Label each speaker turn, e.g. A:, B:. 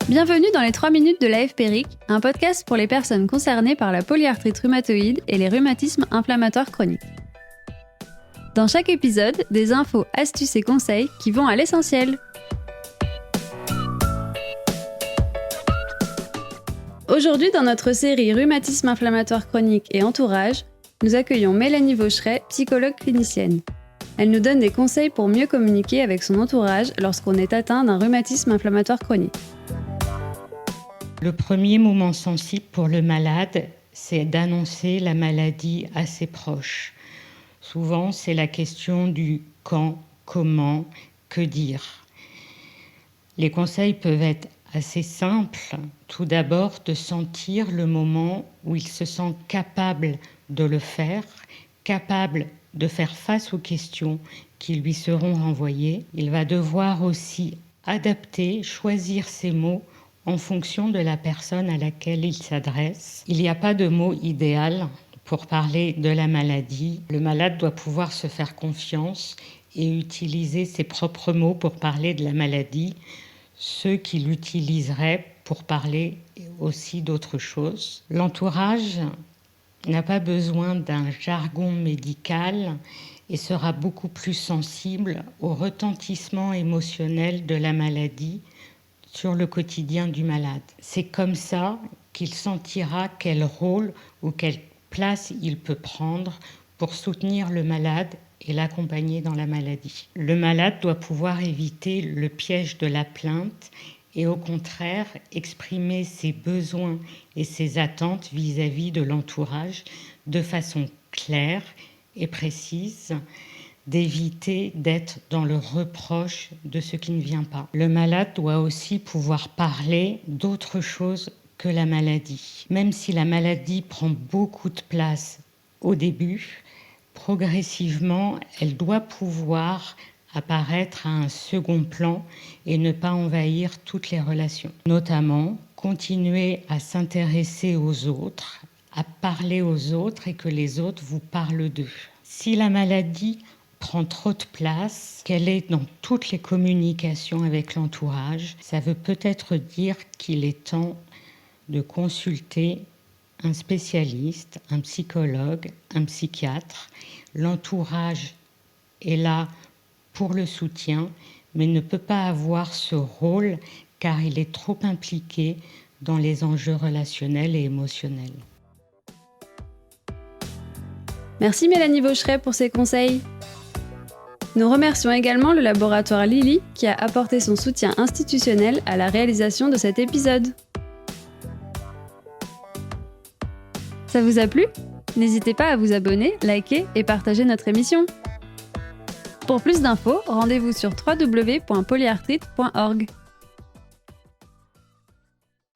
A: Bienvenue dans les 3 minutes de l'AFPRIC, un podcast pour les personnes concernées par la polyarthrite rhumatoïde et les rhumatismes inflammatoires chroniques. Dans chaque épisode, des infos, astuces et conseils qui vont à l'essentiel. Aujourd'hui, dans notre série Rhumatisme inflammatoire chronique et entourage, nous accueillons Mélanie Vaucheret, psychologue clinicienne. Elle nous donne des conseils pour mieux communiquer avec son entourage lorsqu'on est atteint d'un rhumatisme inflammatoire chronique.
B: Le premier moment sensible pour le malade, c'est d'annoncer la maladie à ses proches. Souvent, c'est la question du quand, comment, que dire. Les conseils peuvent être assez simples. Tout d'abord, de sentir le moment où il se sent capable de le faire, capable de faire face aux questions qui lui seront renvoyées. Il va devoir aussi adapter, choisir ses mots en fonction de la personne à laquelle il s'adresse. Il n'y a pas de mot idéal pour parler de la maladie. Le malade doit pouvoir se faire confiance et utiliser ses propres mots pour parler de la maladie, ceux qu'il utiliserait pour parler aussi d'autres choses. L'entourage n'a pas besoin d'un jargon médical et sera beaucoup plus sensible au retentissement émotionnel de la maladie sur le quotidien du malade. C'est comme ça qu'il sentira quel rôle ou quelle place il peut prendre pour soutenir le malade et l'accompagner dans la maladie. Le malade doit pouvoir éviter le piège de la plainte et au contraire exprimer ses besoins et ses attentes vis-à-vis de l'entourage de façon claire et précise, d'éviter d'être dans le reproche de ce qui ne vient pas. Le malade doit aussi pouvoir parler d'autre chose que la maladie. Même si la maladie prend beaucoup de place au début, progressivement, elle doit pouvoir apparaître à un second plan et ne pas envahir toutes les relations. Notamment, continuer à s'intéresser aux autres, à parler aux autres et que les autres vous parlent d'eux. Si la maladie prend trop de place, qu'elle est dans toutes les communications avec l'entourage, ça veut peut-être dire qu'il est temps de consulter un spécialiste, un psychologue, un psychiatre. L'entourage est là pour le soutien, mais ne peut pas avoir ce rôle car il est trop impliqué dans les enjeux relationnels et émotionnels.
A: Merci Mélanie Vaucheret pour ces conseils. Nous remercions également le laboratoire Lilly qui a apporté son soutien institutionnel à la réalisation de cet épisode. Ça vous a plu ? N'hésitez pas à vous abonner, liker et partager notre émission. Pour plus d'infos, rendez-vous sur www.polyarthrite.org.